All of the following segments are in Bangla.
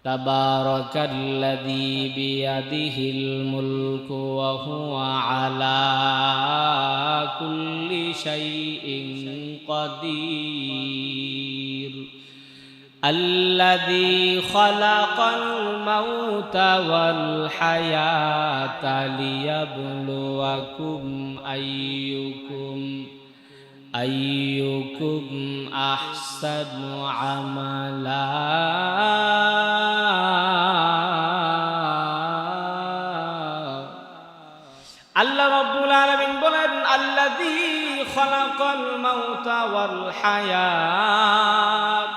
তাবারাকাল্লাযী বিয়াদিহিল মুলকু ওয়া হুয়া আলা কুল্লি শাইইন কাদির الذي خلق الموت والحياة ليبلوكم أيكم أحسن عملا আল্লাহ রাব্বুল আলামিন বলেন আল্লাযী খালাকাল মাউতা ওয়াল হায়াত।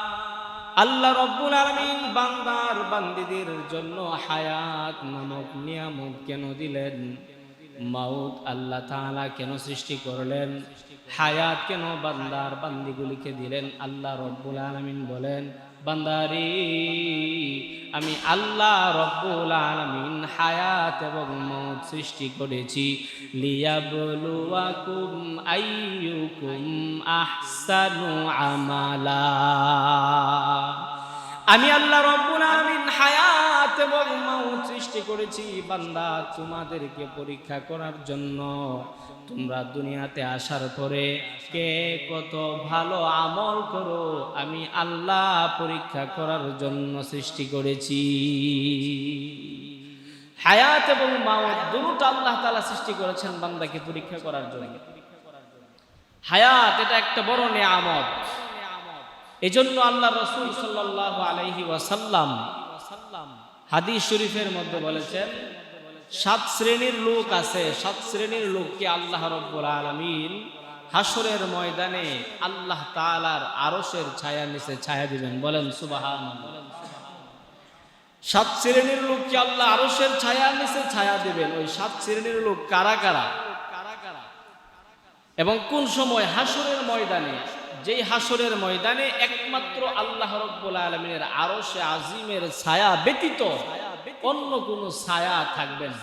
আল্লাহ রাব্বুল আলামিন বান্দার বান্দীদের জন্য হায়াত নামক নিয়ামত কেন দিলেন? মাউত আল্লাহ তাআলা কেন সৃষ্টি করলেন? হায়াত কেন বান্দার বান্দীগুলিকে দিলেন? আল্লাহ রাব্বুল আলামিন বলেন, বান্দারে, আমি আল্লাহ রাব্বুল আলামিন হায়াত এবং মউত সৃষ্টি করেছি লিয়াবলুয়াকুম আইয়ুকুম আহসানু আমালা। আমি আল্লাহ রাব্বুল আলামিন হায়াত এবং মউত সৃষ্টি করেছি বান্দা তোমাদেরকে পরীক্ষা করার জন্য। তোমরা দুনিয়াতে আসার পরে কে কত ভালো আমল করো আমি আল্লাহ পরীক্ষা করার জন্য সৃষ্টি করেছি। হায়াত এবং মউত দুটো আল্লাহ তাআলা সৃষ্টি করেছেন বান্দাকে পরীক্ষা করার জন্য। হায়াত এটা একটা বড় নিয়ামত। এজন্য আল্লাহ রাসূল সাল্লাল্লাহু আলাইহি ওয়াসাল্লাম হাদিস শরীফের মধ্যে বলেছেন, 7 শ্রেণীর লোক আছে, 7 শ্রেণীর লোককে আল্লাহ রাব্বুল আলামিন হাসরের ময়দানে আল্লাহ তাআলার আরশের ছায়ার নিচে ছায়া দিবেন। বলেন সুবহানাল্লাহ। 7 শ্রেণীর লোককে আল্লাহ আরশের ছায়ার নিচে ছায়া দিবেন। ওই 7 শ্রেণীর লোক কারা কারা এবং কোন সময়? হাসরের ময়দানে। যেই হাসরের ময়দানে একমাত্র আল্লাহ রাব্বুল আলামিনের আরশে আজিমের ছায়া ব্যতীত অন্য কোনো ছায়া থাকবে না।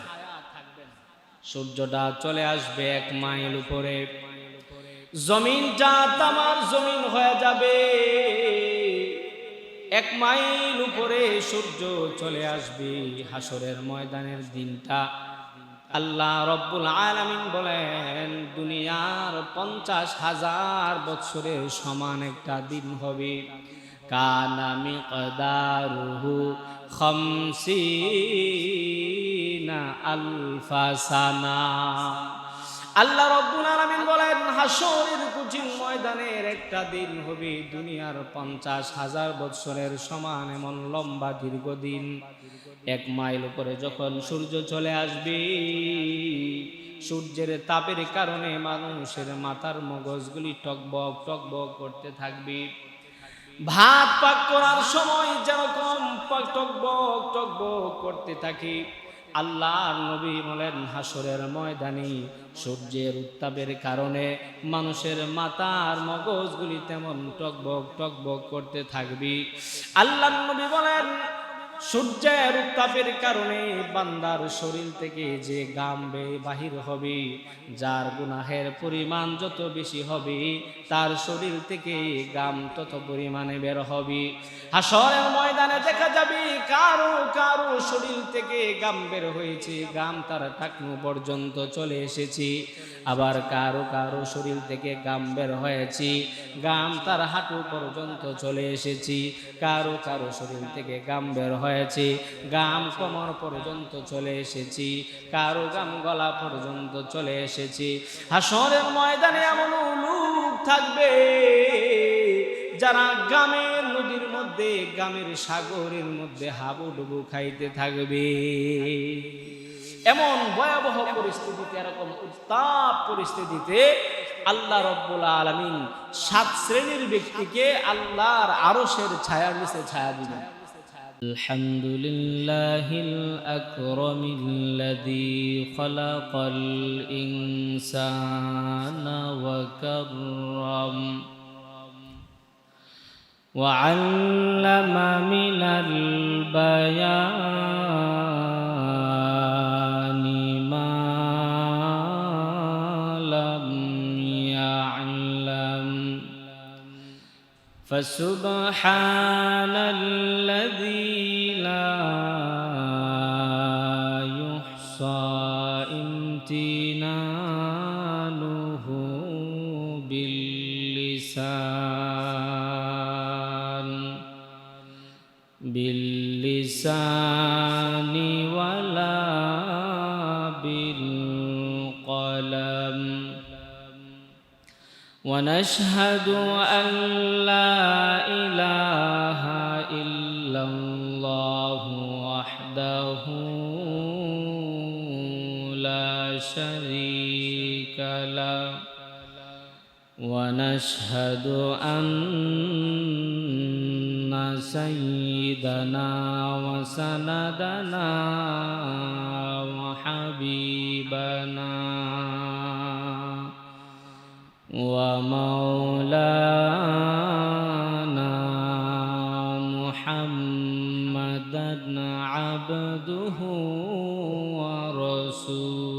সূর্যটা চলে আসবে 1 মাইল উপরে, জমিনটা তামার জমিন হয়ে যাবে। 1 মাইল উপরে সূর্য চলে আসবে। হাসরের ময়দানের দিনটা আল্লাহ রাব্বুল আলামিন বলেন দুনিয়ার 50,000 বছরের সমান একটা দিন হবে। কানা মিকদারুহু 50 আলফা সানা। আল্লাহ রাব্বুল আলামিন বলেন হাসরের কঠিন ময়দানের একটা দিন হবে দুনিয়ার 50,000 বছরের সমান এমন লম্বা দীর্ঘ দিন। 1 মাইল উপরে যখন সূর্য চলে আসবে, সূর্যের তাপের কারণে মানুষের মাথার মগজগুলি টকবক টকবক করতে থাকবে। ভাত পাক করার সময় যেরকম টকবক টকবক করতে থাকে, আল্লাহর নবী বলেন হাসরের ময়দানে সূর্যের উত্তাপের কারণে মানুষের মাথার মগজগুলি তেমন টকবক টকবক করতে থাকবে। আল্লাহর নবী বলেন সূর্যের উত্তাপের কারণে বান্দার শরীর থেকে যে ঘাম বাহির হবে, যার গুনাহের পরিমাণ যত বেশি হবে তার শরীর থেকে ঘাম তত পরিমাণে বের হবে। হাসরের ময়দানে দেখা যাবে কারো কারো শরীর থেকে ঘাম বের হয়েছে, ঘাম তার টাকনু পর্যন্ত চলে এসেছে। আবার কারো কারো শরীর থেকে ঘাম বের হয়েছে, ঘাম তার হাঁটু পর্যন্ত চলে এসেছে। কারো কারো শরীর থেকে ঘাম বের হয়েছে, ঘাম কোমর পর্যন্ত চলে এসেছে। কারো ঘাম গলা পর্যন্ত চলে এসেছে। হাসরের ময়দানে এমন লোক থাকবে যারা গামের নদীর মধ্যে, গামের সাগরের মধ্যে হাবুডুবু খাইতে থাকবে। এমন ভয়াবহ পরিস্থিতিতে, এরকম উত্তাপ পরিস্থিতিতে আল্লাহ রাব্বুল আলামিন 7 শ্রেণীর ব্যক্তিকে আল্লাহর আরশের ছায়ার নিচে ছায়া দিবেন। আলহামদুলিল্লাহিল আকরামিল্লাযী খালাকাল ইনসানা ওয়া কাররাম ওয়া আল্লামা মিনাল বায়ানি মা লাম ইয়া'লাম فسبحان الذي لا باللسان ولا بالقلم ونشهد أن لا إله إلا الله وحده لا شريك له ونشهد أن سيدنا وسندنا وحبيبنا ومولانا محمدا عبده ورسوله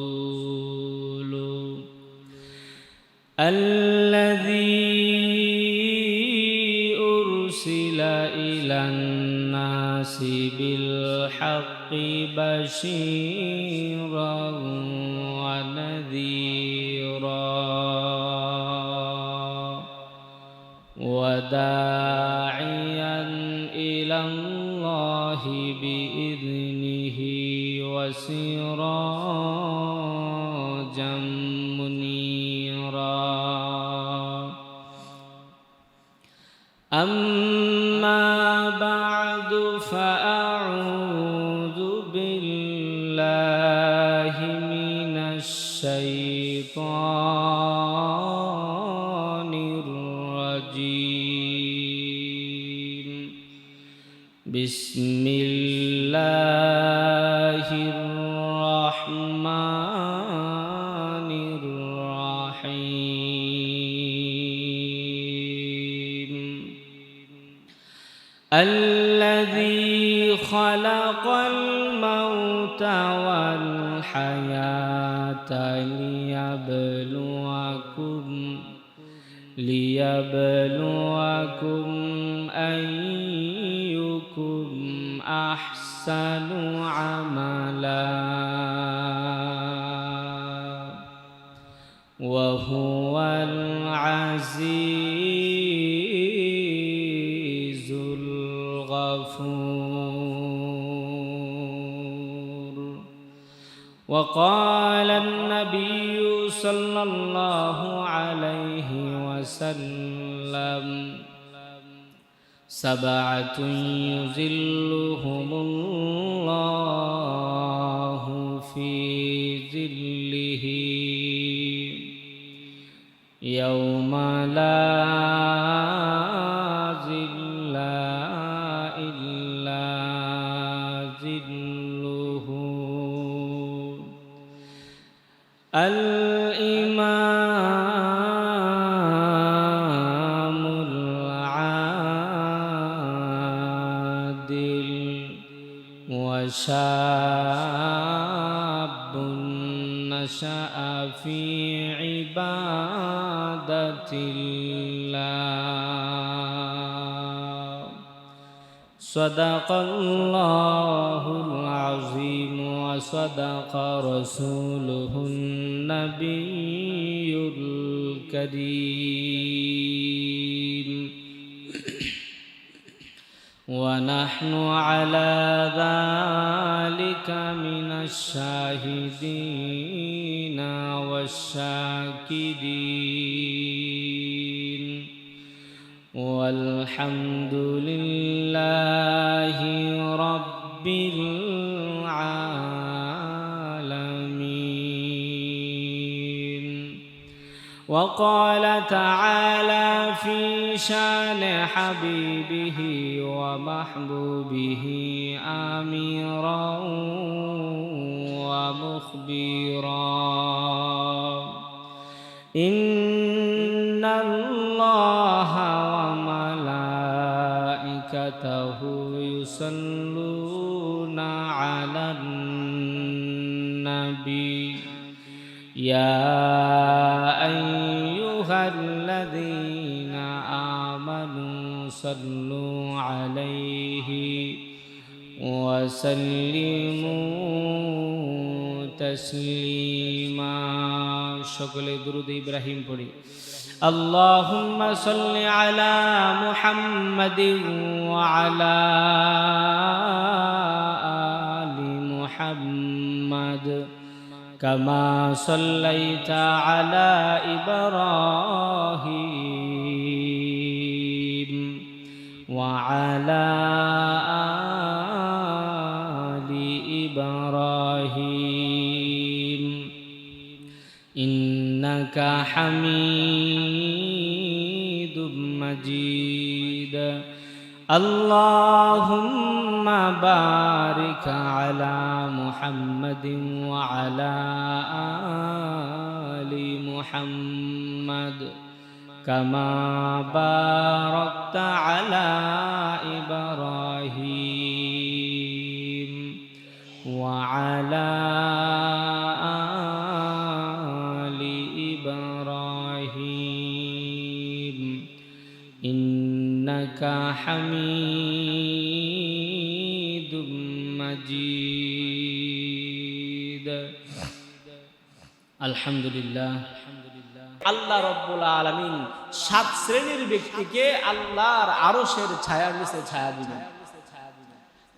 الذي أرسل إلى الناس بالحق بشيرا ونذيرا وداعيا إلى الله بإذنه وسراجا منيرا أما بعد فأعوذ بالله من الشيطان الرجيم بسم الله الرحمن الرحيم الذي خلق الموت والحياة ليبلوكم أيكم أحسن عملا وهو العزيز الغفور وقال النبي صلى الله عليه وسلم سبعة يظلهم الله في ظله يوم لا ظل إلا ظله الإمام العادل وشاب نشأ في عبادة الله صدق الله العظيم وصدق رسوله النبي الكريم ونحن على ذلك من الشاهدين والشاكرين والحمد لله رب العالمين وقال تعالى في شان حبيبه ومحبوبه آمرا ومخبرا إن الله وملائكته يصلون على النبي يا أيها الذين آمنوا صلوا عليه وسلموا تسليما সকলে দুরূদ ইব্রাহিম পড়ি اللهم صل على محمد وعلى آل محمد كما صليت على إبراهيم وعلى آل إبراهيم إنك حميد مجيد اللهم بارك على محمد وعلى آل محمد كما باركت على إبراهيم وعلى آل إبراهيم إنك حميد مجيد الحمد لله আল্লাহ রব্বুল আলামিন 7 শ্রেণীর ব্যক্তিকে আল্লাহর আরশের ছায়ার নিচে ছায়া দিবেন।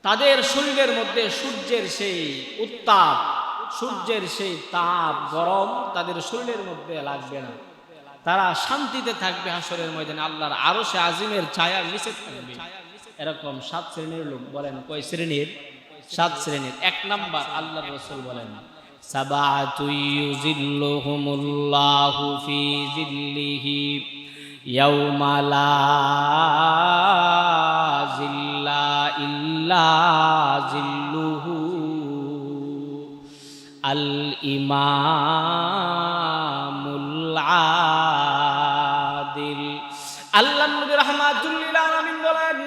তাদের শরীরের মধ্যে সূর্যের সেই উত্তাপ, সূর্যের সেই তাপ গরম তাদের শরীরের মধ্যে লাগবে না। তারা শান্তিতে থাকবে হাসরের ময়দানে, আল্লাহর আরশে আজিমের ছায়ার নিচে থাকবে। এরকম 7 শ্রেণীর লোক। বলেন কয় শ্রেণীর? 7 শ্রেণীর। 1 নাম্বার আল্লাহর রাসূল বলেন সাবাতু ইউজিল্লুহুমুল্লাহু ফি জিল্লিহি ইয়াওমা লা জিল্লা ইল্লা জিল্লুহু আল ইমামুল আদিল। আল্লাহ নবী রাহমাতুল লিল আলামিন বলেন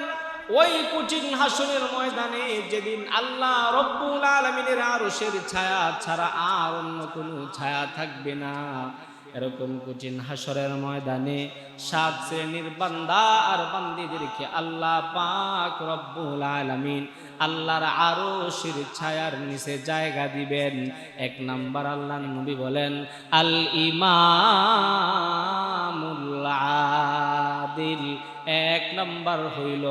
ওই কঠিন হাসরের ময়দানে যেদিন আল্লাহ রব্বুল আলামিনের আরশের ছায়া ছাড়া আর অন্য কোনো ছায়া থাকবে না, এরকম কঠিন হাসরের ময়দানে 7 শ্রেণীর বান্দা আর বান্দীদেরকে আল্লাহ পাক রব্বুল আলামিন আল্লাহর আরশের ছায়ার নিচে জায়গা দিবেন। 1 নাম্বার আল্লাহর নবী বলেন আল ইমামুল আদিল। 1 নাম্বার হইল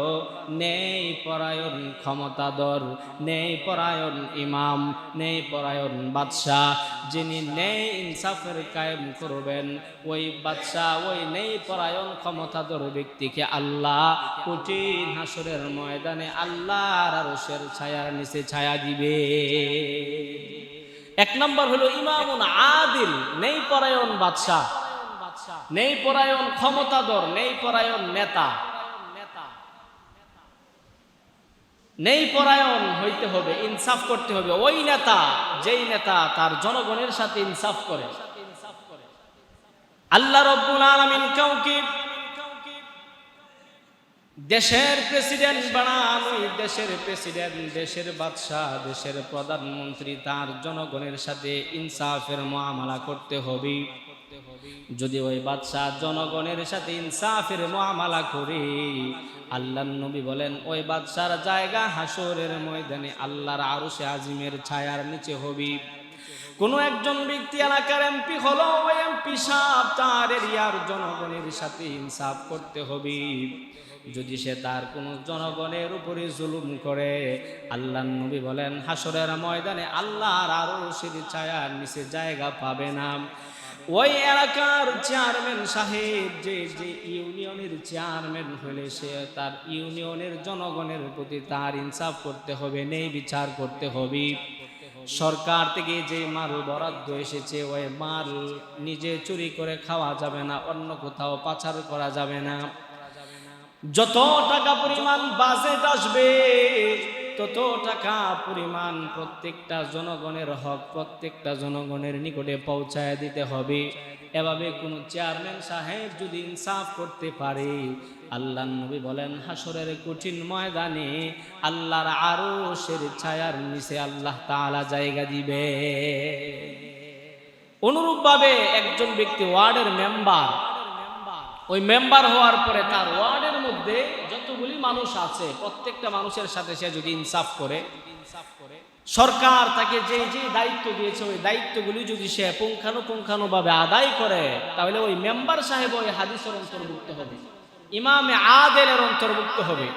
ন্যায় পরায়ণ ক্ষমতাধর, ন্যায় পরায়ণ ইমাম, ন্যায় পরায়ণ বাদশাহ। যিনি ন্যায় ইনসাফের কায়েম করবেন, ওই বাদশাহ, ওই ন্যায় পরায়ণ ক্ষমতাধর ব্যক্তিকে আল্লাহ কঠিন হাসরের ময়দানে আল্লাহর আরশের ছায়ার নিচে ছায়া দিবে। 1 নাম্বার হলো ইমামুন আদিল, ন্যায় পরায়ণ বাদশাহ, নেই পরায়ণ ক্ষমতাধর, নেই পরায়ণ নেতা। নেই পরায়ণ হইতে হবে, ইনসাফ করতে হবে। ওই নেতা, যেই নেতা তার জনগণের সাথে ইনসাফ করে। আল্লাহ রব্বুল আলামিন কাউকে দেশের প্রেসিডেন্ট বানান, ওই দেশের প্রেসিডেন্ট, দেশের বাদশাহ, দেশের প্রধানমন্ত্রী তার জনগণের সাথে ইনসাফের মুআমালা করতে হবে। যদি ওই বাদশাহ জনগণের সাথে ইনসাফের মুআমালা করে, আল্লাহর নবী বলেন ওই বাদশার জায়গা হাসরের ময়দানে আল্লাহর আরশে আজিমের ছায়ার নিচে হবে। কোন একজন ব্যক্তি এলাকার এমপি হলো, ওই এমপি সাহেব তার এরিয়ার জনগণের সাথে ইনসাফ করতে হবে। যদি সে তার কোন জনগণের উপরে জুলুম করে, আল্লাহর নবী বলেন হাসরের ময়দানে আল্লাহর আরশের ছায়ার নিচে জায়গা পাবে না। ওই এলাকার চেয়ারম্যান সাহেব, যে ইউনিয়নের চেয়ারম্যান হলে সে তার ইউনিয়নের জনগণের প্রতি তার ইনসাফ করতে হবে, ন্যায় বিচার করতে হবে। সরকার থেকে যে মাল বরাদ্দ এসেছে, ওই মাল নিজে চুরি করে খাওয়া যাবে না, অন্য কোথাও পাচার করা যাবে না। যত টাকা পরিমাণ বাজেট আসবে, তত টাকা পরিমাণ প্রত্যেকটা জনগণের হক প্রত্যেকটা জনগণের নিকটে পৌঁছায় দিতে হবে। এভাবে কোন চেয়ারম্যান সাহেব যদি ইনসাফ করতে পারে, আল্লাহর নবী বলেন হাসরের কঠিন ময়দানে আল্লাহর আরশের ছায়ার নিচে আল্লাহ তাআলা জায়গা দিবে। অনুরূপভাবে একজন ব্যক্তি ওয়ার্ডের মেম্বার, ওই মেম্বার হওয়ার পরে তার ওয়ার্ডের মধ্যে যতগুলি মানুষ আছে প্রত্যেকটা মানুষের সাথে সে যদি ইনসাফ করে, সরকার তাকে যে যে দায়িত্ব দিয়েছে ওই দায়িত্বগুলি যদি সে পুঙ্খানুপুঙ্খানুভাবে আদায় করে, তাহলে ওই মেম্বার সাহেব ওই হাদিসের অন্তর্ভুক্ত হবে, ইমামে আদেলের অন্তর্ভুক্ত হবে,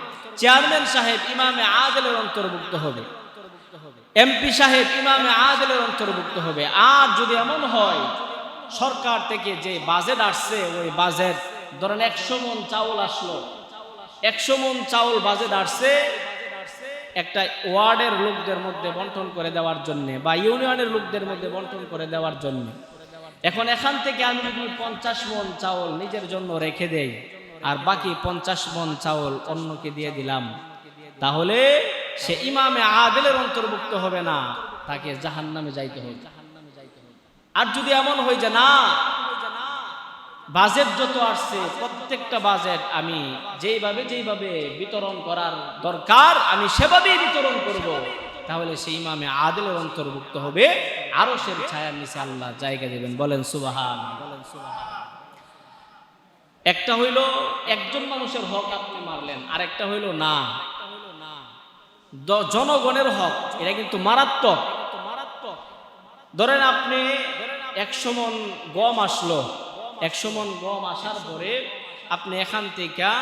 চেয়ারম্যান সাহেব ইমামে আদেলের অন্তর্ভুক্ত হবে, এমপি সাহেব ইমামে আদেলের অন্তর্ভুক্ত হবে। আর যদি এমন হয় সরকার থেকে যে বাজেট আসছে ওই বাজেট ধরেন 100 মণ চাউল আসলো, 100 মণ চাউল বাজেট আসছে একটা ওয়ার্ডের লোকদের মধ্যে বন্টন করে দেওয়ার জন্য বা ইউনিয়নের লোকদের মধ্যে বন্টন করে দেওয়ার জন্য। এখন এখান থেকে আমি যদি 50 মণ চাউল নিজের জন্য রেখে দেই আর বাকি 50 মণ চাউল অন্যকে দিয়ে দিলাম, তাহলে সে ইমামে আদেলের অন্তর্ভুক্ত হবে না, তাকে জাহান্নামে যাইতে হবে। আর যদি এমন হয় যে না, বাজেট যত আসছে প্রত্যেকটা বাজেট আমি যেইভাবে বিতরণ করার দরকার আমি সেভাবেই বিতরণ করব, তাহলে সেই ইমামে আদেলের অন্তর্ভুক্ত হবে, আরশের ছায়ার নিচে আল্লাহ জায়গা দেবেন। বলেন সুবহান। একটা হইল একজন মানুষের হক আপনি মারলেন, আর একটা হইল না জনগণের হক, এটা কিন্তু মারাত্মক। ধরেন আপনি 100 মণ গম আসলো, 100 মণ গম আসার পরে আপনি এখান থেকে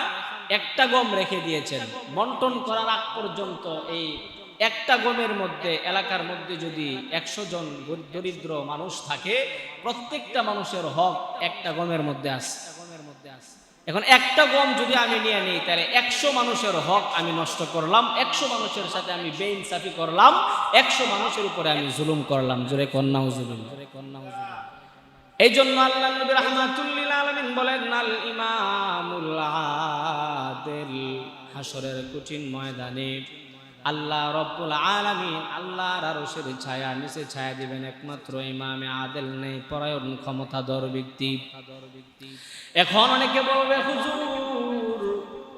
একটা গম রেখে দিয়েছেন। বন্টন করার আগ পর্যন্ত এই একটা গমের মধ্যে এলাকার মধ্যে যদি 100 জন দরিদ্র মানুষ থাকে, প্রত্যেকটা মানুষের হক একটা গমের মধ্যে আছে। এখন একটা গম যদি আমি নিয়ে নিই তাহলে 100 মানুষের হক আমি নষ্ট করলাম, 100 মানুষের সাথে আমি বেইনসাফি করলাম, 100 মানুষের উপরে আমি জুলুম করলাম। জোরে কন্যা জুলুম। এই জন্য আল্লাহ নবী রাহমাতুল লিল আলামিন বলেন, আল ইমামুল আদিল, হাসরের কঠিন ময়দানে আল্লাহ রব্বুল আলামিন আল্লাহর আরশের ছায়া নিচে ছায়া দিবেন একমাত্র ইমামে আদিল নেই, পরায়ণ ক্ষমতাধর ব্যক্তি। এখন অনেকে বলবে, হুজুর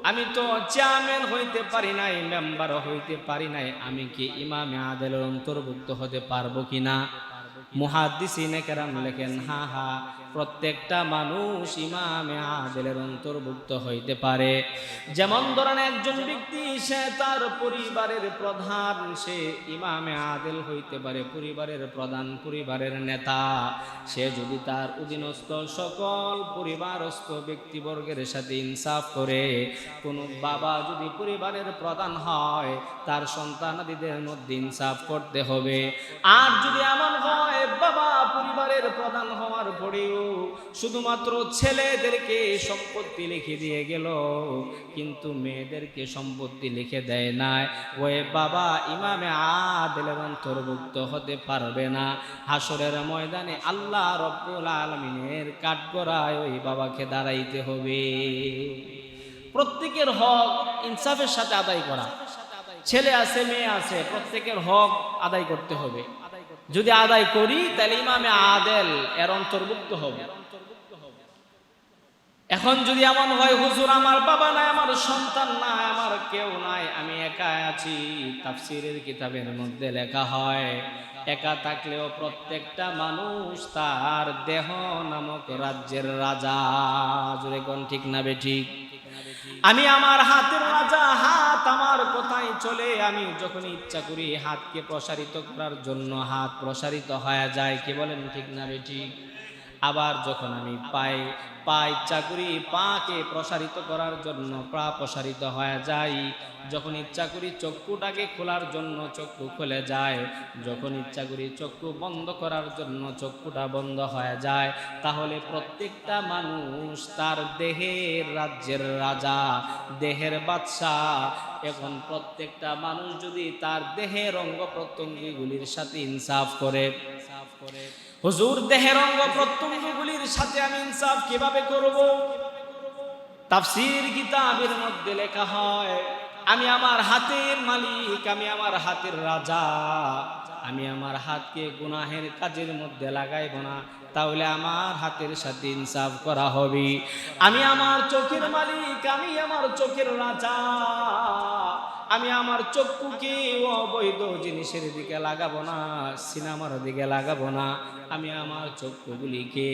আমি তো চেয়ারম্যান হইতে পারি নাই, মেম্বারও হইতে পারি নাই, আমি কি ইমামে আদিলের অন্তর্ভুক্ত হতে পারবো কিনা? মুহাদ্দিসিনে কেরাম লেখেন, হ্যাঁ, প্রত্যেকটা মানুষ ইমামে আদিলের অন্তর্ভুক্ত হইতে পারে। যেমন ধরেন একজন ব্যক্তি সে তার পরিবারের প্রধান, সে ইমামে আদিল হইতে পারে, পরিবারের প্রধান, পরিবারের নেতা। সে যদি তার অধীনস্থ সকল পরিবারস্থ ব্যক্তিবর্গের সাথে ইনসাফ করে, কোন বাবা যদি পরিবারের প্রধান হয় তার সন্তানাদিদের মধ্যে ইনসাফ করতে হবে। আর যদি এমন হয় বাবা পরিবারের প্রধান হওয়ার পরেও শুধুমাত্র ছেলেদেরকে সম্পত্তি লিখে দিয়ে গেল কিন্তু মেয়েদেরকে সম্পত্তি লিখে দেয় না, ওই বাবা ইমামে আদিলের অন্তর্ভুক্ত হতে পারবে না। হাসরের ময়দানে আল্লাহ রব্বুল আলামিনের কাঠগড়ায় ওই বাবাকে দাঁড়াইতে হবে। প্রত্যেকের হক ইনসাফের সাথে আদায় করা, ছেলে আছে মেয়ে আছে, প্রত্যেকের হক আদায় করতে হবে। যদি আদায় করি তাহলে ইমামে আদেল এর অন্তর্ভুক্ত হবে। এখন যদি এমন হয়, হুজুর আমার বাবা নাই, আমার সন্তান নাই, আমার কেউ নাই, আমি একা আছি, তাফসীরের কিতাবের মধ্যে লেখা হয় একা থাকলেও প্রত্যেকটা মানুষ তার দেহ নামক রাজ্যের রাজা। জোরে কোন ঠিক না বেঠিক? আমি আমার হাতের রাজা, হাত আমার কোথায় চলে, আমি যখন ইচ্ছা করি হাতকে প্রসারিত করার জন্য হাত প্রসারিত হয়ে যায়। কি বলেন ঠিক না বেঠিক? আবার যখন আমি পা ইচ্ছা করি পাকে প্রসারিত করার জন্য পা প্রসারিত হয়ে যায়। যখন ইচ্ছা করি চক্ষুটাকে খোলার জন্য চক্ষু খুলে যায়, যখন ইচ্ছা করি চক্ষু বন্ধ করার জন্য চক্ষুটা বন্ধ হয়ে যায়। তাহলে প্রত্যেকটা মানুষ তার দেহের রাজ্যের রাজা, দেহের বাদশাহ। এখন প্রত্যেকটা মানুষ যদি তার দেহের অঙ্গ প্রত্যঙ্গগুলির সাথে ইনসাফ করে, হুজুর দেহের অঙ্গ প্রত্যঙ্গগুলির সাথে আমি ইনসাফ কিভাবে করব? তাফসীর কিতাবের মধ্যে লেখা হয়, আমি আমার হাতের মালিক, আমি আমার হাতের রাজা, আমি আমার হাতকে গুনাহের কাজের মধ্যে লাগাইব না, তাহলে আমার হাতের সাথে ইনসাফ করা হবে। আমি আমার চোখের মালিক, আমি আমার চোখের রাজা, আমি আমার চক্ষুকে অবৈধ জিনিসের দিকে লাগাবো না, সিনেমার দিকে লাগাবো না। আমি আমার চক্ষুগুলিকে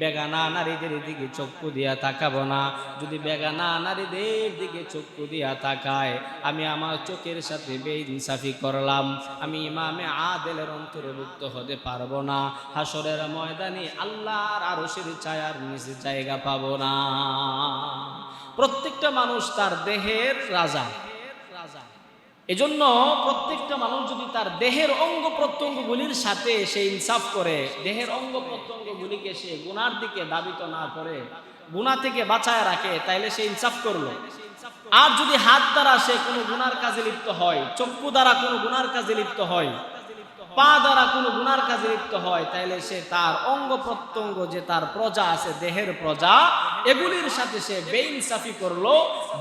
বেগানা নারীদের দিকে চক্ষু দিয়া তাকাবো না। যদি বেগানা নারীদের দিকে চক্ষু দিয়া তাকায়, আমি আমার চোখের সাথে বেইনসাফি করলাম, আমি ইমামে আদেলের অন্তর্ভুক্ত হতে পারবো না। হাসরের ময়দানে আল্লাহর আরশের ছায়ার নিচে জায়গা পাবো না। প্রত্যেকটা মানুষ তার দেহের রাজা। এজন্য প্রত্যেকটা মানুষ যদি তার দেহের অঙ্গ প্রত্যঙ্গগুলির সাথে সে ইনসাফ করে, দেহের অঙ্গ প্রত্যঙ্গগুলিকে সে গুনার দিকে দাবিত না করে, গুনাহ থেকে বাঁচায় রাখে, তাইলে সে ইনসাফ করলো। আর যদি হাত দ্বারা সে কোনো গুনার কাজে লিপ্ত হয়, চক্ষু দ্বারা কোনো গুনার কাজে লিপ্ত হয়, পা দ্বারা কোনো গুনার কাজে লিপ্ত হয়, তাইলে সে তার অঙ্গ প্রত্যঙ্গ যে তার প্রজা আছে, দেহের প্রজা, এগুলির সাথে সে বেইনসাফি করলো।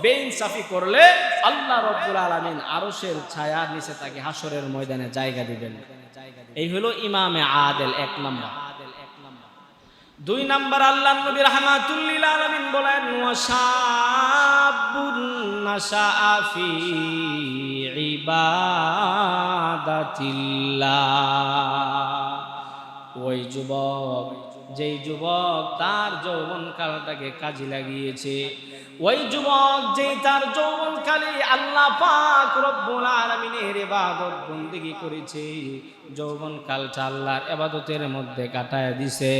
বেইনসাফি করলে আল্লাহ রাব্বুল আলামিন আরশের ছায়ার নিচে তাকে হাসরের ময়দানে জায়গা দিবেন। এই হলো ইমামে আদেল, এক নাম্বার। দুই নাম্বার, আল্লাহর নবী রাহমাতুল লিল আলামিন বলেন, ওয়াশাবুন নাশাআ ফি ইবাদাতিল্লাহ। ওই যুবক, যেই যুবক তার যৌবনকালটাকে কাজে লাগিয়েছে, ওই যুবক যেই তার যৌবনকালে আল্লাহ পাক রব্বুল আলামিনের ইবাদত বندگی করেছে, যৌবনকালটা আল্লাহর ইবাদতের মধ্যে কাটায় দিছে,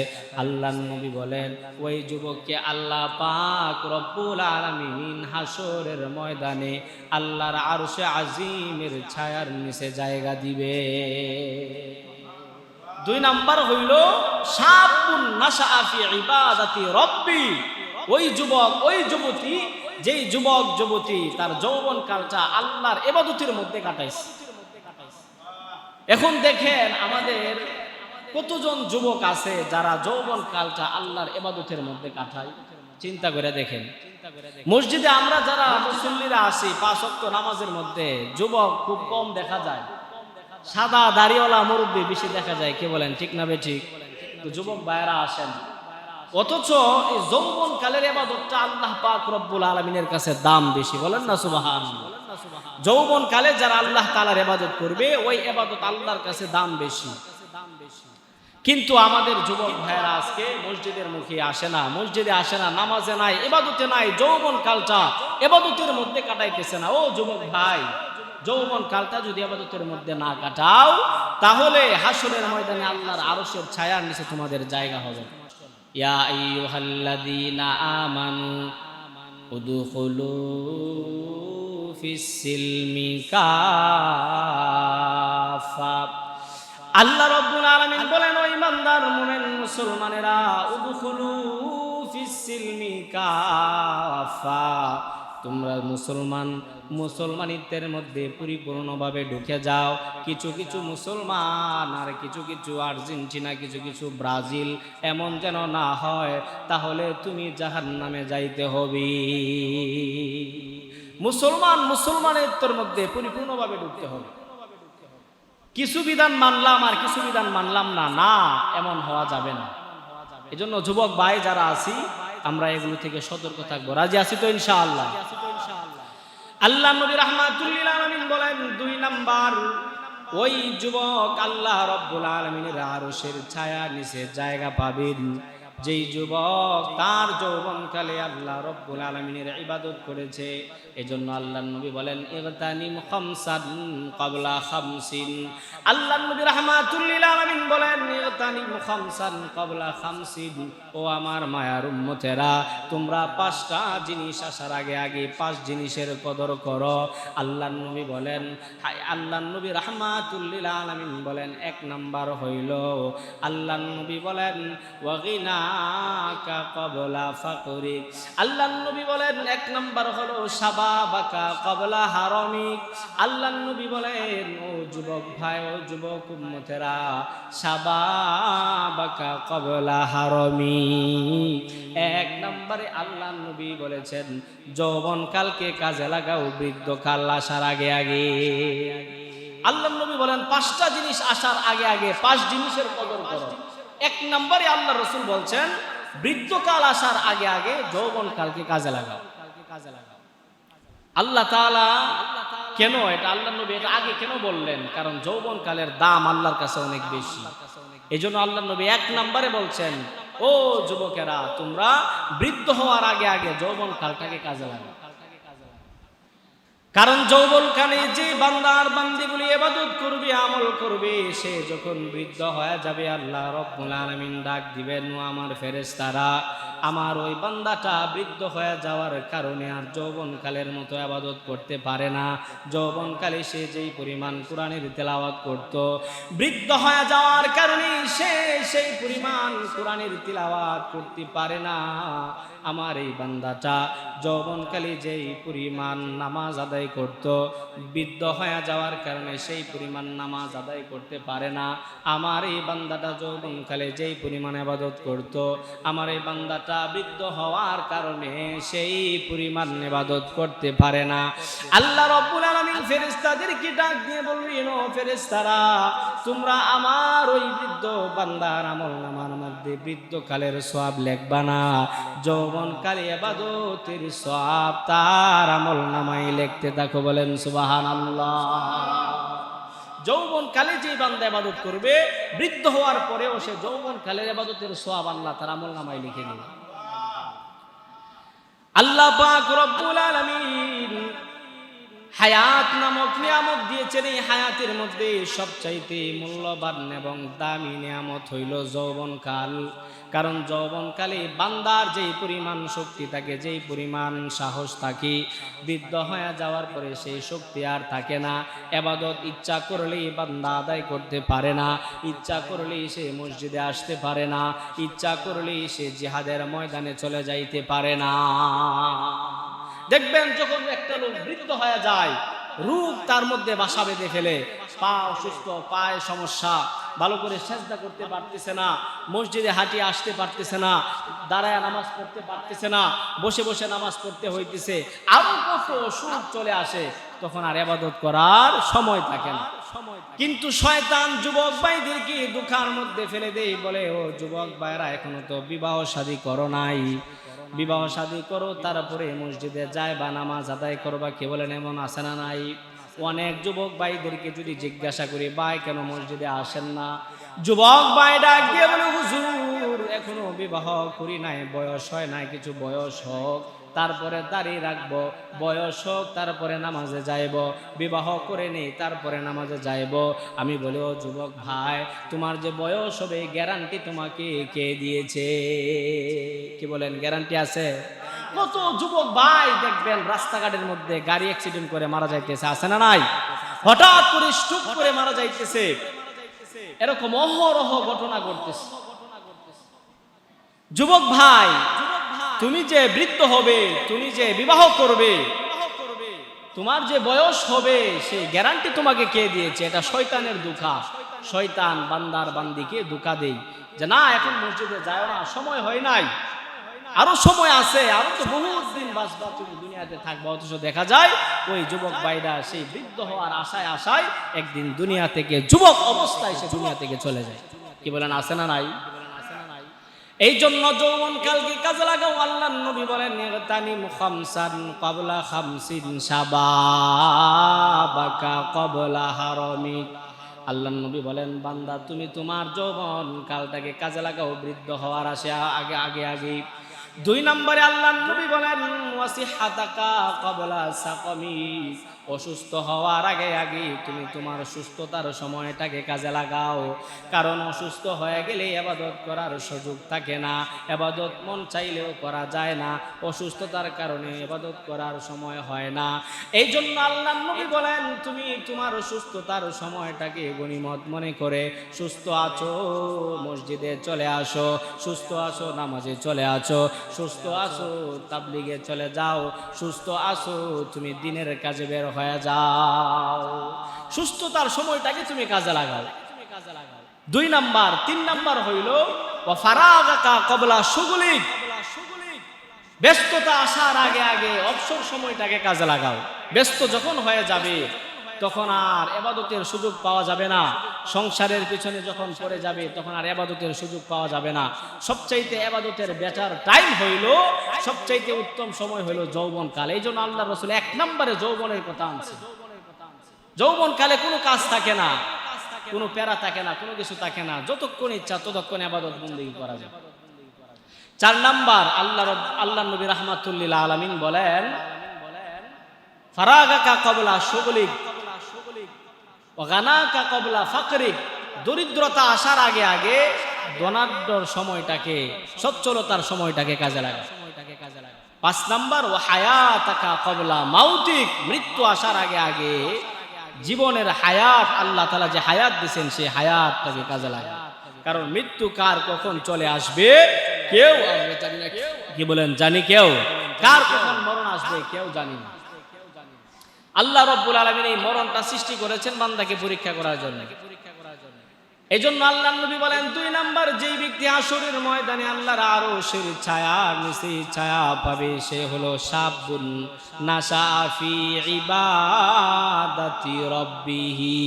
আল্লাহর নবী বলেন ওই যুবককে আল্লাহ পাক রব্বুল আলামিন হাসরের ময়দানে আল্লাহর আরশে আজিমের ছায়ার নিচে জায়গা দিবে। দুই নাম্বার হইল শাবুন নাশাআ ফি ইবাদাতি রাব্বি। ওই যুবক, ওই যুবতী, যেই যুবক যুবতী তার যৌবনকালটা আল্লাহর ইবাদতের মধ্যে কাটাইছে। এখন দেখেন আমাদের কতজন যুবক আছে যারা যৌবনকালটা আল্লাহর ইবাদতের মধ্যে কাটায়, চিন্তা করে দেখেন। মসজিদে আমরা যারা মুসল্লিরা আসি, 5 ওয়াক্ত নামাজের মধ্যে যুবক খুব কম দেখা যায়, সাদা দাড়িওয়ালা মুরব্বী বেশি দেখা যায়, কে বলেন ঠিক না বেঠিক? তো যুবক ভাইরা আসেন, অথচ এই যৌবনকালের ইবাদতটা আল্লাহ পাক রব্বুল আলামিনের কাছে দাম বেশি, বলেন না সুবহানাল্লাহ। যৌবনকালে যারা আল্লাহ তাআলার ইবাদত করবে, ওই ইবাদত আল্লাহর কাছে দাম বেশি। কিন্তু আমাদের যুবক ভাইরা আজকে মসজিদের মুখে আসে না, মসজিদে আসে না, নামাজে নাই, ইবাদতে নাই, যৌবনকালটা ইবাদতের মধ্যে কাটাইতেছে না। ও যুবক ভাই, যৌবনকালটা যদি ইবাদতের মধ্যে না কাটাও, তাহলে হাসরের ময়দানে আল্লাহর আরশের ছায়ার নিচে তোমাদের জায়গা হবে। ইয়া আইয়ুহাল্লাযীনা আমানু উদখুলু ফিস সিলমি কাফা। আল্লাহ রাব্বুল আলামিন বলেন, ও ঈমানদার মুমিন মুসলমানেরা, উদখুলু ফিস সিলমি কাফা, তোমরা মুসলমানিত্বের মধ্যে পরিপূর্ণভাবে ঢুকে যাও। কিছু কিছু মুসলমান আর কিছু কিছু আর্জেন্টিনা, কিছু কিছু ব্রাজিল এমন যেন না হয়, তাহলে তুমি জাহান্নামে যাইতে হবে। মুসলমানিত্বের মধ্যে পরিপূর্ণভাবে ঢুকতে হবে। কিছু বিধান মানলাম আর কিছু বিধান মানলাম না, না, এমন হওয়া যাবে না। এজন্য যুবক ভাই যারা আছি, আমরা এগুলো থেকে সতর্ক থাকবো। রাজি আছি তো ইনশাআল্লাহ? আল্লাহ নবী রাহমাতুল লিল আলামিন বলেন, দুই নাম্বার, ওই যুবক আল্লাহ রাব্বুল আলামিনের আরশের ছায়ার নিচে জায়গা পাবেন যেই যুবক তার যৌবনকালে আল্লাহ রাব্বুল আলামিনের ইবাদত করেছে। এজন্য আল্লাহর নবী বলেন, ইগতানিম খামসান ক্বাবলা খামসিন। আল্লাহর নবী রাহমাতুল লিল আলামিন বলেন, ইগতানিম খামসান ক্বাবলা খামসিন। ও আমার মায়ার উম্মতেরা, তোমরা 5টা জিনিস আসার আগে আগে 5 জিনিসের কদর করো। আল্লাহর নবী বলেন, আল্লাহর নবী রাহমাতুল লিল আলামিন বলেন, 1 নাম্বার হইল, আল্লাহর নবী বলেন, ওয়াগিনা ক্বাবলা ফাকরিক। আল্লাহর নবী বলেন 1 নাম্বার হলো শাবাবাকা ক্বাবলা হারামিক। আল্লাহর নবী বলেন, ও যুবক ভাই, ও যুবক উম্মতেরা, শাবাবাকা ক্বাবলা হারামি। 1 নম্বরে আল্লাহর নবী বলেছেন, যৌবনকালকে কাজে লাগাও বৃদ্ধকাল আসার আগে আগে। আল্লাহর নবী বলেন 5টা জিনিস আসার আগে আগে 5 জিনিসের কদর করো। 1 নম্বরে আল্লাহ রাসূল বলছেন, বৃদ্ধকাল আসার আগে আগে যৌবনকালকে কাজে লাগাও। আল্লাহ তাআলা কেন এটা আল্লাহ নবী এটা আগে কেন বললেন? কারণ যৌবনকালের দাম আল্লাহর কাছে অনেক বেশি। এই জন্য আল্লাহ নবী 1 নম্বরে বলছেন, ও যুবকেরা, তোমরা বৃদ্ধ হওয়ার আগে আগে যৌবনকালটাকে কাজে লাগাও। কারণ যৌবনকালে যে বান্দার বান্দিগুলি ইবাদত করবে, আমল করবে, সে যখন বৃদ্ধ হয়ে যাবে আল্লাহ রাব্বুল আলামিন ডাক দিবেন, ও আমার ফেরেশতারা, আমার ওই বান্দাটা বৃদ্ধ হয়ে যাওয়ার কারণে আর যৌবনকালের মতো ইবাদত করতে পারে না। যৌবনকালে সে যেই পরিমাণ কোরআনের তেলাওয়াত করত, বৃদ্ধ হয়ে যাওয়ার কারণে সে সেই পরিমাণ কোরআনের তেলাওয়াত করতে পারে না। আমার এই বান্দাটা যৌবনকালে যেই পরিমাণ নামাজ আদায় করত, বৃদ্ধ হয়ে যাওয়ার কারণে সেই পরিমাণ নামাজ আদায় করতে পারে না। আমার এই বান্দাটা যৌবনকালে যেই পরিমাণ ইবাদত করত, আমার এই বান্দাটা বৃদ্ধ হওয়ার কারণে সেই পরিমাণ ইবাদত করতে পারে না। আল্লাহ রাব্বুল আলামিন ফেরেশতাদেরকে ডাক দিয়ে বললেন, ও ফেরেশতারা, তোমরা আমার ওই বৃদ্ধ বান্দার আমলনামার মধ্যে বৃদ্ধকালের সওয়াব লিখবা না, যৌবনকালে ইবাদতের সওয়াব তার আমলনামায় লিখতে থাকো। বলেন সুবহানাল্লাহ। যৌবনকালে যে বান্দা ইবাদত করবে, বৃদ্ধ হওয়ার পরেও সে যৌবনকালের ইবাদতের সওয়াব আল্লাহ তার আমলনামায় লিখে দিবেন। আল্লাহ পাক রব্বুল আলামিন হায়াত নামক নিয়ামত দিয়েছেন। এই হায়াতের মধ্যে সবচাইতে মূল্যবান এবং দামি নিয়ামত হইল যৌবনকাল। কারণ যৌবনকালে বান্দার যেই পরিমাণ শক্তি থাকে, যেই পরিমাণ সাহস থাকে, বৃদ্ধ হয়ে যাওয়ার পরে সেই শক্তি আর থাকে না। ইবাদত ইচ্ছা করলেই বান্দা আদায় করতে পারে না, ইচ্ছা করলেই সে মসজিদে আসতে পারে না, ইচ্ছা করলেই সে জিহাদের ময়দানে চলে যাইতে পারে না। দেখবেন যখন একটা লোক বৃদ্ধ হয়ে যায়, রূপ তার মধ্যে বাসা বেঁধে ফেলে, পা অসুস্থ, পায়ে সমস্যা, ভালো করে সেজদা করতে পারতেছে না, মসজিদে হাঁটিয়ে আসতে পারতেছে না, দাঁড়ায় নামাজ পড়তে পারতেছে না, বসে বসে নামাজ পড়তে হইতেছে, আরো কত অসুখ চলে আসে, তখন আর ইবাদত করার সময় থাকে না। কিন্তু শয়তান যুবক ভাইদেরকে দুঃখার মধ্যে ফেলে দেয়, বলে, ও যুবক ভাইরা, এখনো তো বিবাহ শাদী করো নাই, বিবাহ শাদী করো, তারপরে মসজিদে যায় বা নামাজ আদায় করবা। কে বলেন এমন আছে না নাই? অনেক যুবক ভাইদেরকে যদি জিজ্ঞাসা করি, ভাই কেন মসজিদে আসেন না, যুবক ভাই ডাক দিয়ে বলে, হুজুর এখনো বিবাহ করি নাই, বয়স হয় নাই, কিছু বয়স হোক তারপরে দাঁড়িয়ে রাখবো, বয়স হোক তারপরে নামাজে যাইব, বিবাহ করে নেই তারপরে নামাজে যাইব। আমি বলি, ও যুবক ভাই, তোমার যে বয়স হবে গ্যারান্টি তোমাকে কে দিয়েছে? কি বলেন, গ্যারান্টি আছে? কত যুবক ভাই দেখবেন রাস্তাঘাটের মধ্যে গাড়ি অ্যাক্সিডেন্ট করে মারা যাইতেছে, আছে না নাই? হঠাৎ করে স্ট্রোক করে মারা যাইতেছে, এরকম অহরহ ঘটনা ঘটতেছে। যুবক ভাই, তুমি যে বৃদ্ধ হবে, তুমি যে বিবাহ করবে, তোমার যে বয়স হবে, সেই গ্যারান্টি তোমাকে কে দিয়েছে? এটা শয়তানের ধোঁকা। শয়তান বান্দার বান্দিকে ধোঁকা দেয় যে না, এখন মসজিদে যাও না, সময় হয় নাই, আরো সময় আছে, আরো তো বহুত দিন বাঁচবা, তুমি দুনিয়াতে থাকবা। অথচ দেখা যায় ওই যুবক ভাইরা সেই বৃদ্ধ হওয়ার আশায় আশায় একদিন দুনিয়া থেকে, যুবক অবস্থায় সে দুনিয়া থেকে চলে যায়। কি বলেন, আছে না নাই? এই জন্য যৌবনকালকে কাজে লাগাও। আল্লাহর নবী বলেন, ইগতানিম খামসান ক্বাবলা খামসিন শাবাবাকা ক্বাবলা হারামিক। আল্লাহর নবী বলেন, বান্দা তুমি তোমার যৌবন কালটাকে কাজে লাগাও বৃদ্ধ হওয়ার আগে আগে আগে। 2 নম্বরে আল্লাহর নবী বলেন, ওয়াসিহাতাকা ক্বাবলা সাকামিক। অসুস্থ হওয়ার আগে আগে তুমি তোমার সুস্থতার সময়টাকে কাজে লাগাও। কারণ অসুস্থ হয়ে গেলে ইবাদত করার সুযোগ থাকে না, ইবাদত মন চাইলেও করা যায় না, অসুস্থতার কারণে ইবাদত করার সময় হয় না। এই জন্য আল্লাহর নবী বলেন, তুমি তোমার সুস্থতার সময়টাকে গনিমত মনে করে সুস্থ আছো মসজিদে চলে আসো, সুস্থ আছো নামাজে চলে আসো, সুস্থ আছো তাবলিগে চলে যাও, সুস্থ আছো তুমি দিনের কাজে বের হয়ে যাও। সুস্থতার সময়টাকে তুমি কাজে লাগাও। 2 নাম্বার। 3 নাম্বার হইল ওয়া ফারাগাকা ক্বাবলা শুগলিক। ব্যস্ততা আসার আগে আগে অবসর সময়টাকে কাজে লাগাও। ব্যস্ত যখন হয়ে যাবে তখন আর ইবাদতের সুযোগ পাওয়া যাবে না। সংসারের পিছনে যখন পড়ে যাবে তখন আর ইবাদতের সুযোগ পাওয়া যাবে না। সবচাইতে ইবাদতের বেটার টাইম হইল, সবচাইতে উত্তম সময় হইল যৌবনকাল। এই জন্য আল্লাহর রাসূল 1 নম্বরে যৌবনের কথা আনছে। যৌবনকালে কোনো কাজ থাকে না, কোনো প্যারা থাকে না, কোনো কিছু থাকে না, যতক্ষণ ইচ্ছা ততক্ষণ ইবাদত বন্দেগী করা যায়। 4 নাম্বার, আল্লাহ নবী রাহমাতুল্লিল আলামিন বলেন, ফারাগাকা ক্বাবলা শুগলিক ওয়া গানাকা ক্বাবলা ফাকরিক, দরিদ্রতা আসার আগে আগে ধনাঢ্যর সময়টাকে, সচ্ছলতার সময়টাকে কাজে লাগা। 5 নাম্বার, ওয়া হায়াতাকা ক্বাবলা মাউতিক, মৃত্যু আসার আগে আগে জীবনের হায়াত, আল্লাহ তাআলা যে হায়াত দিবেন সেই হায়াতটাকে কাজে লাগা। কারণ মৃত্যু কার কখন চলে আসবে কেউ আমরা জানি না। কি বলেন? জানি কেউ? কার কখন মরণ আসবে কেউ জানি না। আল্লাহ রাব্বুল আলামিন এই মরণটা সৃষ্টি করেছেন বান্দাকে পরীক্ষা করার জন্য। এজন্য আল্লাহর নবী বলেন, 2 নাম্বার, যেই ব্যক্তি হাসরের ময়দানে আল্লাহর আরশের ছায়ার নিচে ছায়া পাবে সে হলো শাবুন নাশা ফি ইবাদাতি রাব্বিহি,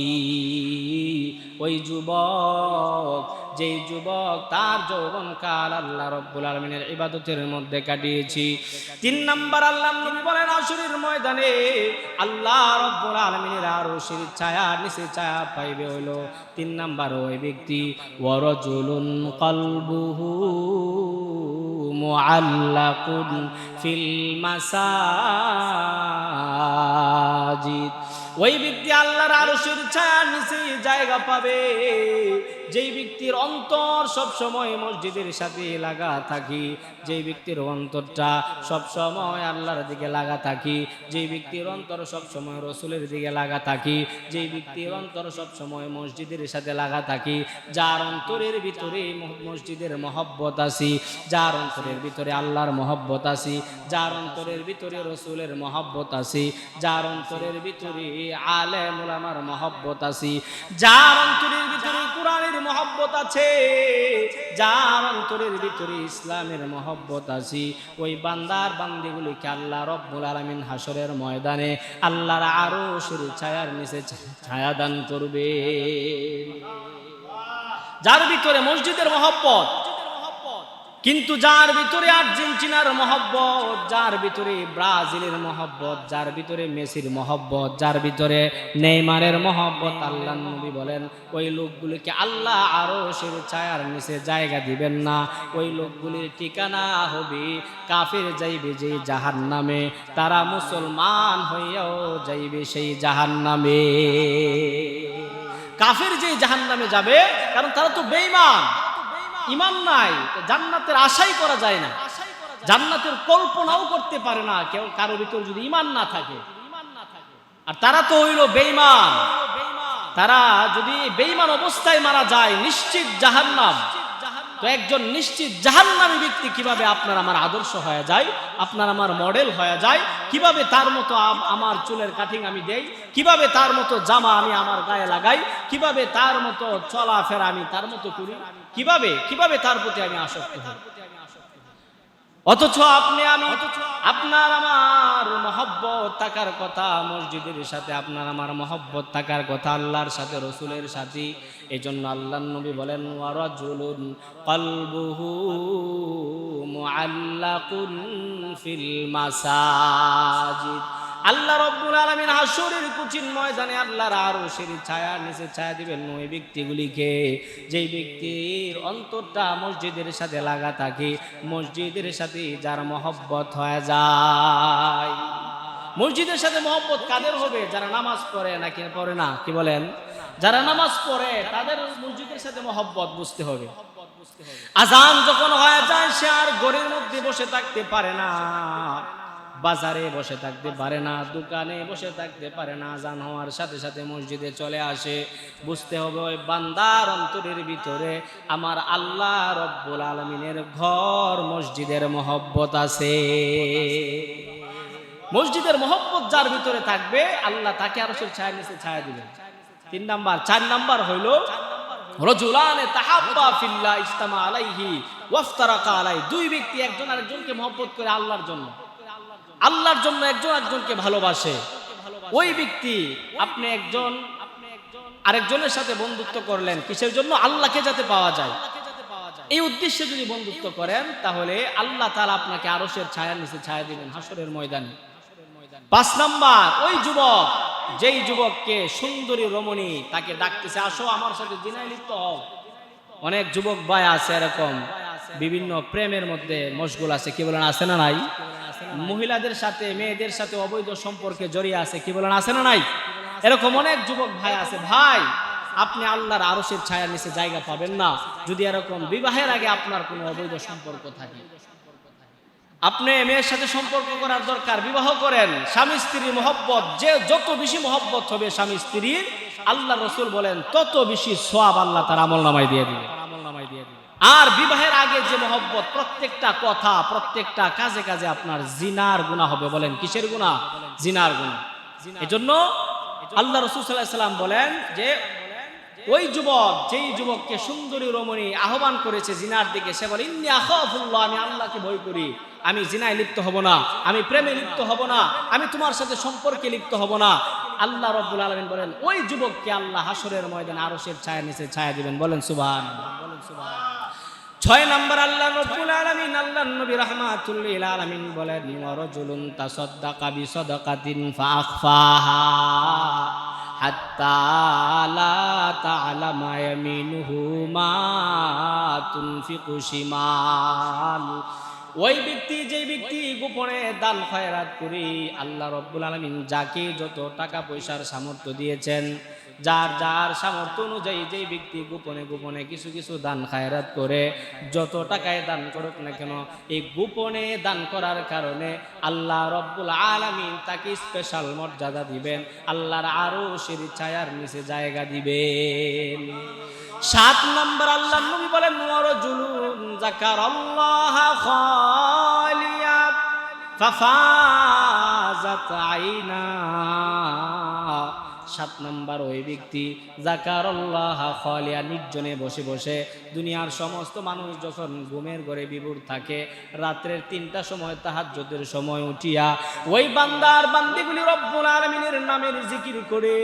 ওই যুবক, যেই যুবক তার যৌবনকাল আল্লাহ রাব্বুল আলামিনের ইবাদতের মধ্যে কাটিয়েছি। 3 নাম্বার, আল্লাহর নবী বলেন হাসরের ময়দানে আল্লাহ রাব্বুল আলামিনের আরশের ছায়ার নিচে ছায়া পাইবে হলো 3 নাম্বার ওই ব্যক্তি, ওয়ারাজুলুন কলবুহু মুআল্লাকুন ফিল মাসাজিদ, ওই ব্যক্তি আল্লাহর আরশের ছায়ার নিচে জায়গা পাবে যেই ব্যক্তির অন্তর সব সময় মসজিদের সাথে লাগা থাকি, যেই ব্যক্তির অন্তরটা সব সময় আল্লাহর দিকে লাগা থাকি, যেই ব্যক্তির অন্তর সব সময় রাসূলের দিকে লাগা থাকি, যেই ব্যক্তির অন্তর সব সময় মসজিদের সাথে লাগা থাকি, যার অন্তরের ভিতরে মসজিদের মহব্বত আছে, যার অন্তরের ভিতরে আল্লাহর মহব্বত আছে, যার অন্তরের ভিতরে রাসূলের মহব্বত আছে, যার অন্তরের ভিতরে আলেম উলামার মহব্বত আছে, যার অন্তরের ভিতরে কোরআনের মহব্বত আছে, যার অন্তরের ভিতরে ইসলামের মহব্বত আছে, ওই বান্দার বান্দিগুলিকে আল্লাহ রাব্বুল আলামিন হাসরের ময়দানে আল্লাহর আরশের ছায়ার নিচে ছায়া দান করবে। যার ভিতরে মসজিদের মহব্বত, কিন্তু যার ভিতরে আর্জেন্টিনার মহব্বত, যার ভিতরে ব্রাজিলের মহব্বত, যার ভিতরে মেসির মহব্বত, যার ভিতরে নেইমারের মহব্বত, আল্লাহর নবী বলেন ওই লোকগুলিকে আল্লাহ আরশের ছায়ার নিচে জায়গা দিবেন না। ওই লোকগুলির ঠিকানা হবে কাফের যাইবে যে জাহান্নামে, তারা মুসলমান হইয়াও যাইবে সেই জাহান্নামে। কাফের যে জাহান্নামে যাবে, কারণ তারা তো বেঈমান, ঈমান নাই, জান্নাতের আশাই করা যায় না, জান্নাতের কল্পনাও করতে পারে না কেউ কারো ভিতর যদি ঈমান না থাকে। আর তারা তো হইল বেঈমান, তারা যদি বেঈমান অবস্থায় মারা যায় নিশ্চিত জাহান্নাম। তো একজন নিশ্চিত জাহান্নামী ব্যক্তি কিভাবে আপনার আমার আদর্শ হয়ে যায়, আপনার আমার মডেল হয়ে যায়, কিভাবে তার মতো আমার চুলের কাটিং আমি দেই, কিভাবে তার মতো জামা আমি আমার গায়ে লাগাই, কিভাবে তার মতো চলাফেরা আমি তার মতো করি, কিভাবে তার প্রতি আমি আসক্ত হই। অথচ আপনি আমি, আপনার আমার মহব্বত থাকার কথা মসজিদের সাথে, আপনার আমার মহব্বত থাকার কথা আল্লাহর সাথে, রাসূলের সাথে। এজন্য আল্লাহর নবী বলেন, ওয়ারাজুলুন কলবুহু মুআল্লাকুন ফিল মাসাজিদ, আল্লাহ রাব্বুল আলামিন হাসরের কঠিন ময়দানে আল্লাহর আরশের ছায়ার নিচে ছায়া দিবেন ওই ব্যক্তিগুলিকে, যেই ব্যক্তির অন্তরটা মসজিদের সাথে লাগা থাকে, মসজিদের সাথে যার মহব্বত হয়ে যায়। মসজিদের সাথে মহব্বত কাদের হবে? যারা নামাজ পড়ে নাকি পড়ে না, কি বলেন? যারা নামাজ পড়ে তাদের মসজিদের সাথে মহব্বত বুঝতে হবে। আজান যখন হয়ে যায় সে আর ঘরের মধ্যে বসে থাকতে পারে না, বাজারে বসে থাকতে পারে না, দোকানে বসে থাকতে পারে না, আজান হওয়ার সাথে সাথে মসজিদে চলে আসে। বুঝতে হবে ওই বান্দার অন্তরের ভিতরে আমার আল্লাহ রব্বুল আলামিনের ঘর মসজিদের মহব্বত আছে। মসজিদের মহব্বত যার ভিতরে থাকবে আল্লাহ তাকে আরশের ছায়ার নিচে ছায়া দিবেন। 3 নাম্বার। 4 নাম্বার হইল রাজুলানে তাহাব্বা ফিল্লাহ ইজতামা আলাইহি ওয়াফতারাকা আলাইহি, 2 ব্যক্তি একজন আরেকজনকে মহব্বত করে আল্লাহর জন্য, আল্লাহর জন্য একজন আরেকজনকে ভালোবাসে। ওই ব্যক্তি, আপনি একজন আরেকজনের সাথে বন্ধুত্ব করলেন কিসের জন্য? আল্লাহকে যাতে পাওয়া যায়, এই উদ্দেশ্যে যদি বন্ধুত্ব করেন তাহলে আল্লাহ তাআলা আপনাকে আরশের ছায়ার নিচে ছায়া দিবেন হাসরের ময়দানে। 5 নাম্বার, ওই যুবক যেই যুবককে সুন্দরী রমণী তাকে ডাকতেছে, আসো আমার সাথে জিনায় লিপ্ত হও। অনেক যুবক ভাই আছে এরকম বিভিন্ন প্রেমের মধ্যে মশগুল আছে, কি বলেন আছে না নাই? মহিলাদের সাথে মেয়েদের সাথে অবৈধ সম্পর্কে জড়িয়ে আছে, কি বলেন আছে না নাই? এরকম অনেক যুবক ভাই আছে। ভাই, আপনি আল্লাহর আরশের ছায়ার নিচে জায়গা পাবেন না যদি এরকম বিবাহের আগে আপনার কোনো অবৈধ সম্পর্ক থাকে। আপনি মেয়ের সাথে সম্পর্ক করার দরকার, বিবাহ করেন। স্বামী স্ত্রীর মহব্বত, যে যত বেশি মহব্বত হবে স্বামী স্ত্রীর, আল্লাহ রসুল বলেন তত বেশি সওয়াব আল্লাহ তার আমলনামায় দিয়ে দিবে। আর বিবাহের আগে যে মহব্বত, প্রত্যেকটা কথা প্রত্যেকটা কাজে কাজে আপনার জিনার গুনাহ হবে। বলেন কিসের গুনাহ? জিনার গুনাহ। এজন্য আল্লাহ রাসূল সাল্লাল্লাহু আলাইহি ওয়াসাল্লাম বলেন যে ওই যুবক, যেই যুবককে সুন্দরী রমণী আহ্বান করেছে জিনার দিকে, সে বলে ইন্নী আখাফুল্লাহ, আমি আল্লাহকে ভয় করি, আমি জিনায় লিপ্ত হব না, আমি প্রেমে লিপ্ত হব না, আমি তোমার সাথে সম্পর্কে লিপ্ত হব না। আল্লাহ রাব্বুল আলামিন বলেন ওই যুবককে আল্লাহ হাসরের ময়দানে আরশের ছায়ার নিচে ছায়া দিবেন। বলেন সুবহানাল্লাহ। 6 নাম্বার আল্লাহ রাব্বুল আলামিন, আল্লাহর নবী রাহমাতুল লিল আলামিন বলেন ওয়া রাজুলুন তাসাদদাকা বিসাদাকাতিন ফাআখফাহা হাত্তা লা তা'লামা ইয়ামিনুহু মা তুনফিকু শিমাল। ওই ব্যক্তি, যে ব্যক্তি গোপনে দান খয়রাত করে, আল্লাহ রাব্বুল আলামিন যাকে যত টাকা পয়সার সামর্থ্য দিয়েছেন, যার যার সামর্থ্য অনুযায়ী যেই ব্যক্তি গোপনে গোপনে কিছু কিছু দান খায়রাত করে, যত টাকায় দান করুক না কেন, এই গোপনে দান করার কারণে আল্লাহ রাব্বুল আলামিন তাকে স্পেশাল মর্যাদা দিবেন, আল্লাহর আরশের ছায়ার নিচে জায়গা দিবেন। 7 নম্বর আল্লাহর নবী বলেন ওয়ারাজুলুন যাকারাল্লাহা খালিয়া ফাফাজাত আইনা। 7 নম্বর ওই ব্যক্তি যাকারাল্লাহ খালিয়া, নির্জনে বসে বসে, দুনিয়ার সমস্ত মানুষ যখন ঘুমের ঘরে বিভোর থাকে, রাত্রের 3টার সময় তাহাজ্জুদের সময় উঠিয়া ওই বান্দার বান্দিগুলি রব্বুল আলামিনের নামের জিকির করে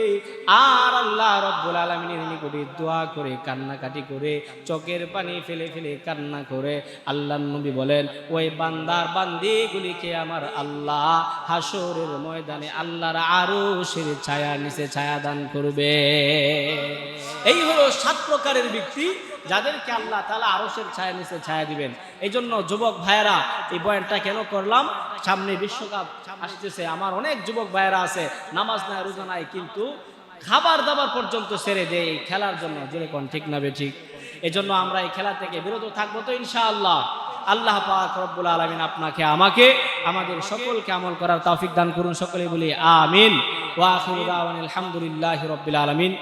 আর আল্লাহ রব্বুল আলামিনের নিকটে দোয়া করে, কান্নাকাটি করে, চোখের পানি ফেলে ফেলে কান্না করে, আল্লাহর নবী বলেন ওই বান্দার বান্দিগুলিকে আমার আল্লাহ হাসরের ময়দানে আল্লাহর আরশের ছায়ার নিচে ছায়া দান করবে। এই হলো 7 প্রকারের ব্যক্তি যাদেরকে আল্লাহ তাআলা আরশের ছায়ার নিচে ছায়া দিবেন। এই জন্য যুবক ভাইয়েরা, এই বয়ানটা কেন করলাম, সামনে বিশ্বকাপ আসতেছে, আমার অনেক যুবক ভাইয়েরা আছে নামাজ নাই রোজা নাই, কিন্তু খাবার দাবার পর্যন্ত ছেড়ে দেয় এই খেলার জন্য। যেরকম ঠিক না বেঠিক? এই জন্য আমরা এই খেলা থেকে বিরত থাকবো তো ইনশাআল্লাহ। আল্লাহ পাক রব্বুল আলামিন আপনাকে আমাকে আমাদের সকলকে আমল করার তৌফিক দান করুন। সকলে বলি আমিন। ওয়া আখিরু দাওয়ানা আলহামদুলিল্লাহি রাব্বিল আলামিন।